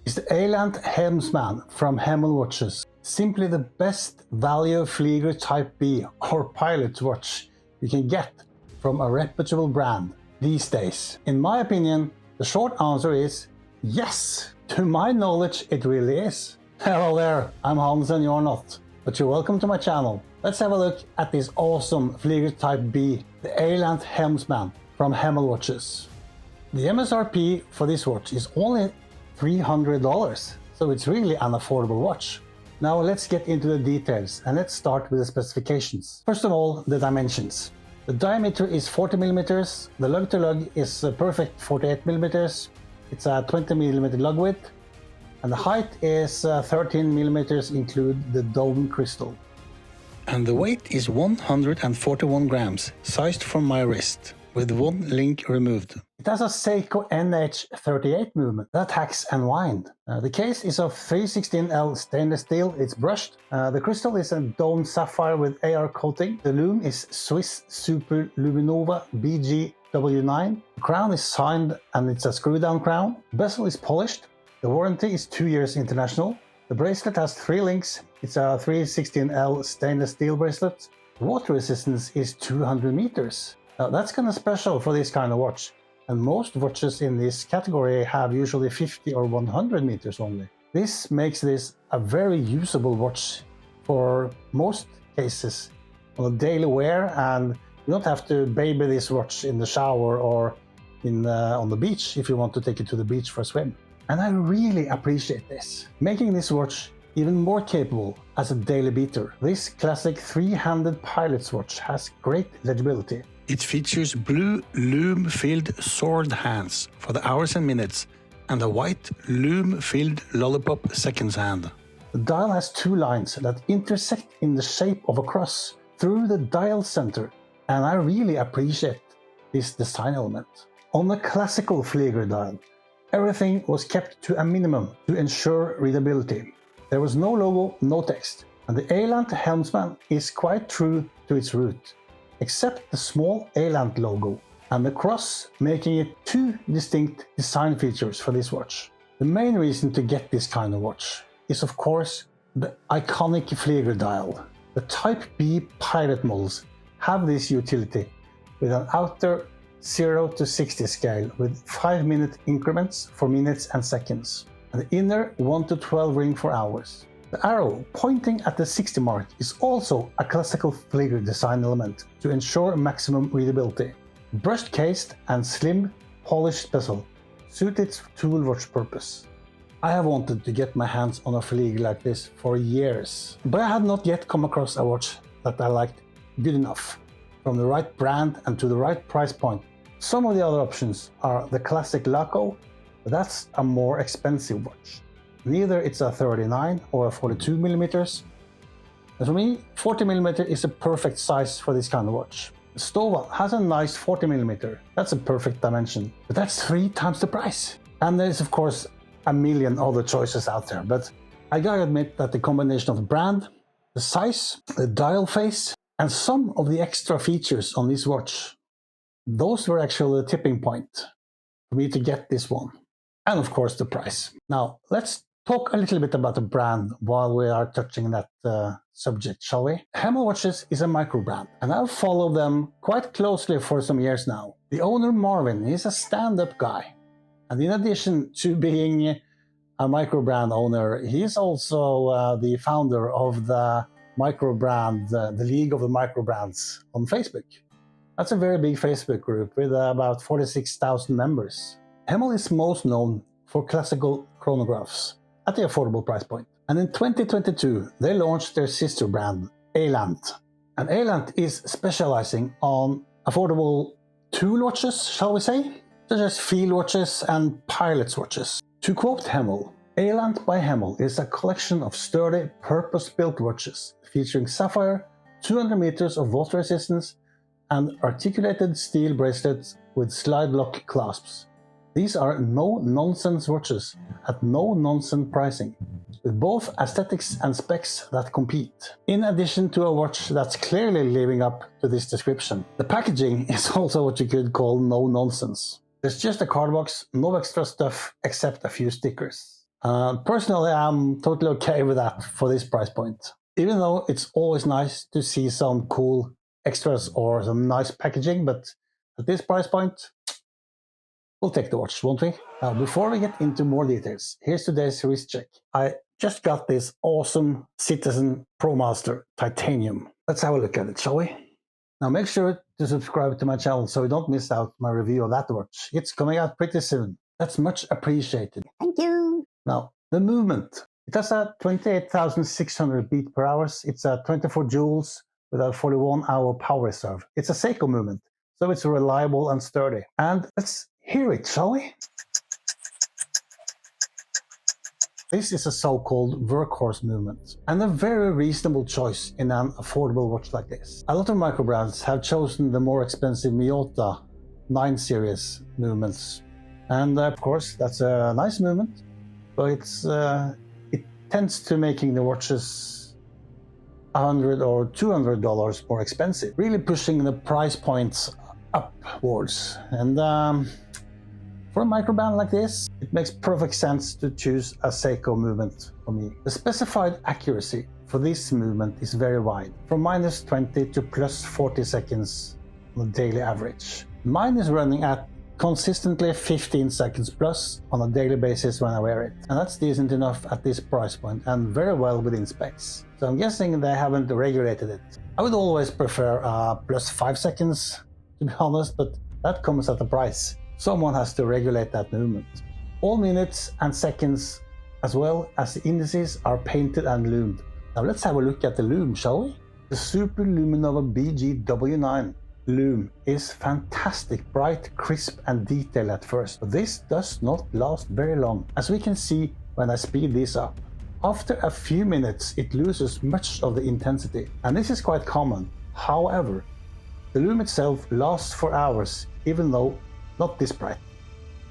is the Eylandt Helmsman from Hemel watches. Simply the best value Flieger Type B or pilot watch you can get from a reputable brand these days. In my opinion, the short answer is yes. To my knowledge, it really is. Hello there, I'm Hans and you're not, but you're welcome to my channel. Let's have a look at this awesome Flieger Type B, the Eylandt Helmsman from Hemel watches. The MSRP for this watch is only $300, so it's really an affordable watch. Now let's get into the details and let's start with the specifications. First of all, the dimensions. The diameter is 40 mm, the lug to lug is a perfect 48 mm, it's a 20 mm lug width, and the height is 13 mm include the dome crystal. And the weight is 141 grams, sized from my wrist, with one link removed. It has a Seiko NH38 movement that hacks and wind. The case is of 316L stainless steel, it's brushed. The crystal is a domed sapphire with AR coating. The lume is Swiss Super Luminova BGW9. The crown is signed and it's a screw down crown. The bezel is polished. The warranty is 2 years international. The bracelet has 3 links. It's a 316L stainless steel bracelet. The water resistance is 200 meters. Now that's kind of special for this kind of watch, and most watches in this category have usually 50 or 100 meters only. This makes this a very usable watch for most cases on a daily wear, and you don't have to baby this watch in the shower or on the beach if you want to take it to the beach for a swim. And I really appreciate this, making this watch even more capable as a daily beater. This classic three-handed pilot's watch has great legibility. It features blue lume-filled sword hands for the hours and minutes and a white lume-filled lollipop seconds hand. The dial has 2 lines that intersect in the shape of a cross through the dial center, and I really appreciate this design element. On the classical Flieger dial, everything was kept to a minimum to ensure readability. There was no logo, no text, and the Eylandt Helmsman is quite true to its root, except the small Eylandt logo and the cross, making it 2 distinct design features for this watch. The main reason to get this kind of watch is of course the iconic Flieger dial. The Type B pilot models have this utility with an outer 0 to 60 scale with 5-minute increments for minutes and seconds, and the inner 1 to 12 ring for hours. The arrow pointing at the 60 mark is also a classical Flieger design element to ensure maximum readability. Brushed cased and slim polished bezel suit its tool watch purpose. I have wanted to get my hands on a Flieger like this for years, but I had not yet come across a watch that I liked good enough, from the right brand and to the right price point. Some of the other options are the classic Laco, but that's a more expensive watch. Neither it's a 39 or a 42 millimeters. And for me, 40 millimeter is a perfect size for this kind of watch. The Stova has a nice 40 millimeter. That's a perfect dimension, but that's 3 times the price. And there's of course a million other choices out there, but I gotta admit that the combination of the brand, the size, the dial face, and some of the extra features on this watch, those were actually the tipping point for me to get this one. And of course the price. Now let's talk a little bit about the brand while we are touching that subject, shall we? Hemel Watches is a microbrand, and I've followed them quite closely for some years now. The owner Marvin is a stand-up guy, and in addition to being a microbrand owner, he is also the founder of the Microbrand, the League of the Microbrands on Facebook. That's a very big Facebook group with about 46,000 members. Hemel is most known for classical chronographs at the affordable price point. And in 2022, they launched their sister brand, Eylandt. And Eylandt is specializing on affordable tool watches, shall we say, such as field watches and pilot's watches. To quote Hemel, Eylandt by Hemel is a collection of sturdy, purpose-built watches featuring sapphire, 200 meters of water resistance, and articulated steel bracelets with slide lock clasps. These are no-nonsense watches at no-nonsense pricing, with both aesthetics and specs that compete. In addition to a watch that's clearly living up to this description, the packaging is also what you could call no-nonsense. There's just a card box, no extra stuff except a few stickers. Personally, I'm totally okay with that for this price point. Even though it's always nice to see some cool extras or some nice packaging, but at this price point, we'll take the watch, won't we? Now, before we get into more details, here's today's wrist check. I just got this awesome Citizen ProMaster Titanium. Let's have a look at it, shall we? Now, make sure to subscribe to my channel so you don't miss out my review of that watch. It's coming out pretty soon. That's much appreciated. Thank you. Now, the movement. It has a 28,600 beat per hour. It's a 24 joules with a 41-hour power reserve. It's a seiko movement, so it's reliable and sturdy. And let's hear it, shall we? This is a so-called workhorse movement, and a very reasonable choice in an affordable watch like this. A lot of microbrands have chosen the more expensive Miyota 9 series movements, and of course that's a nice movement, but it tends to making the watches $100 or $200 more expensive, really pushing the price points upwards. And for a microbrand like this, it makes perfect sense to choose a seiko movement for me. The specified accuracy for this movement is very wide, from -20 to +40 seconds on a daily average. Mine is running at consistently 15 seconds plus on a daily basis when I wear it. And that's decent enough at this price point and very well within specs. So I'm guessing they haven't regulated it. I would always prefer +5 seconds, to be honest, but that comes at a price. Someone has to regulate that movement. All minutes and seconds, as well as the indices, are painted and loomed. Now let's have a look at the lume, shall we? The Super Luminova BGW9 lume is fantastic, bright, crisp and detailed at first, but this does not last very long, as we can see when I speed this up. After a few minutes it loses much of the intensity, and this is quite common. However, the lume itself lasts for hours, even though not this bright.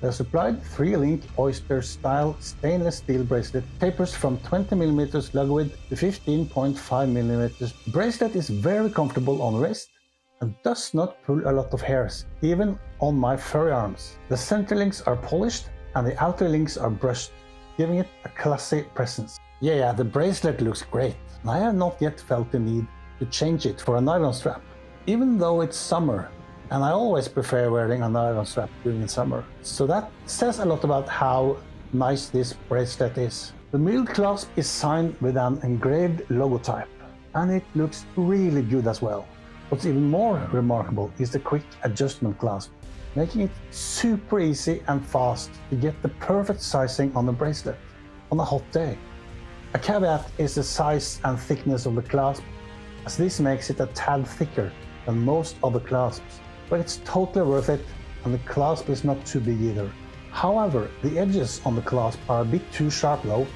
The supplied 3-link oyster style stainless steel bracelet tapers from 20mm lug width to 15.5mm. The bracelet is very comfortable on wrist and does not pull a lot of hairs, even on my furry arms. The center links are polished and the outer links are brushed, giving it a classy presence. Yeah, the bracelet looks great. I have not yet felt the need to change it for a nylon strap, even though it's summer, and I always prefer wearing a nylon strap during the summer. So that says a lot about how nice this bracelet is. The milled clasp is signed with an engraved logotype, and it looks really good as well. What's even more remarkable is the quick adjustment clasp, making it super easy and fast to get the perfect sizing on the bracelet on a hot day. A caveat is the size and thickness of the clasp, as this makes it a tad thicker than most other clasps, but it's totally worth it, and the clasp is not too big either. However, the edges on the clasp are a bit too sharp though.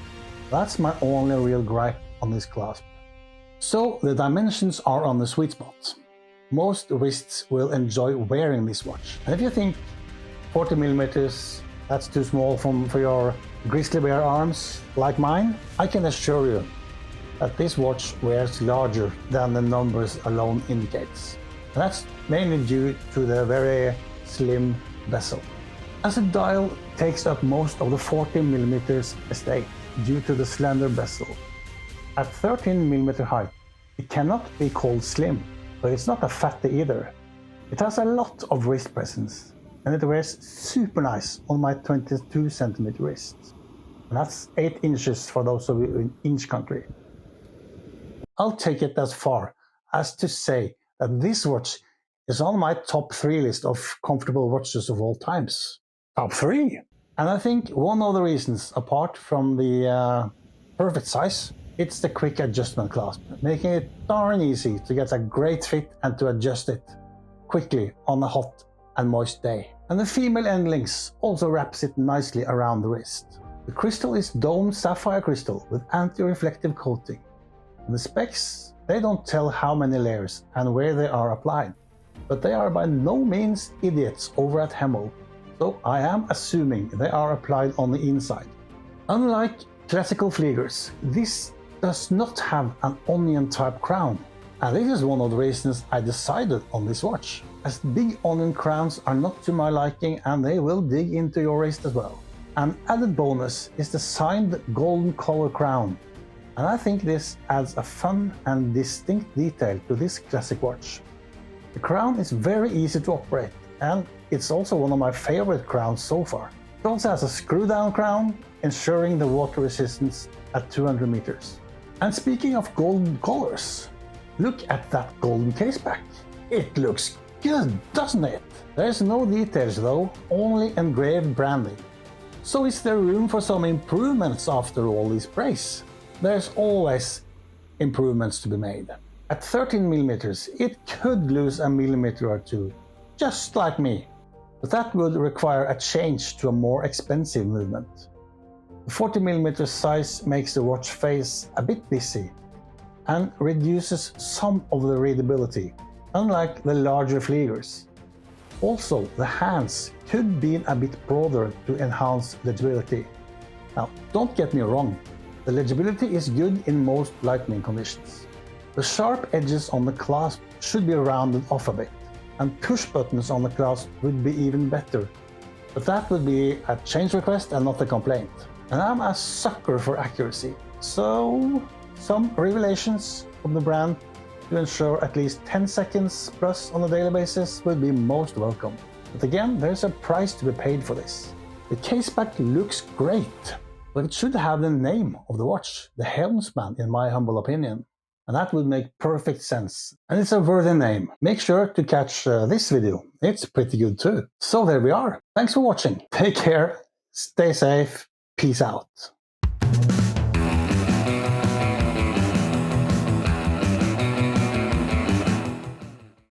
That's my only real gripe on this clasp. So the dimensions are on the sweet spot. Most wrists will enjoy wearing this watch, and if you think 40mm, that's too small for your grizzly bear arms like mine, I can assure you that this watch wears larger than the numbers alone indicates. And that's mainly due to the very slim bezel, as the dial takes up most of the 40mm estate due to the slender bezel. At 13mm height, it cannot be called slim, but it's not a fatty either. It has a lot of wrist presence, and it wears super nice on my 22cm wrist. And that's 8 inches for those of you in inch country. I'll take it as far as to say that this watch is on my top 3 list of comfortable watches of all times. Top 3! And I think one of the reasons, apart from the perfect size, it's the quick adjustment clasp, making it darn easy to get a great fit and to adjust it quickly on a hot and moist day. And the female end links also wraps it nicely around the wrist. The crystal is domed sapphire crystal with anti-reflective coating. And the specs, they don't tell how many layers and where they are applied, but they are by no means idiots over at Hemel, so I am assuming they are applied on the inside. Unlike classical Fliegers, this does not have an onion type crown, and this is one of the reasons I decided on this watch, as big onion crowns are not to my liking and they will dig into your wrist as well. An added bonus is the signed golden color crown, and I think this adds a fun and distinct detail to this classic watch. The crown is very easy to operate, and it's also one of my favorite crowns so far. It also has a screw-down crown, ensuring the water resistance at 200 meters. And speaking of golden colors, look at that golden caseback. It looks good, doesn't it? There's no details though, only engraved branding. So is there room for some improvements after all this praise? There's always improvements to be made. At 13mm, it could lose a millimeter or two, just like me. But that would require a change to a more expensive movement. The 40mm size makes the watch face a bit busy and reduces some of the readability, unlike the larger Fliegers. Also, the hands could be a bit broader to enhance legibility. Now, don't get me wrong, the legibility is good in most lightning conditions. The sharp edges on the clasp should be rounded off a bit, and push buttons on the clasp would be even better. But that would be a change request and not a complaint. And I'm a sucker for accuracy, so some revelations from the brand to ensure at least 10 seconds plus on a daily basis would be most welcome. But again, there's a price to be paid for this. The caseback looks great, but it should have the name of the watch, the Helmsman in my humble opinion. And that would make perfect sense. And it's a worthy name. Make sure to catch this video. It's pretty good too. So there we are. Thanks for watching. Take care. Stay safe. Peace out.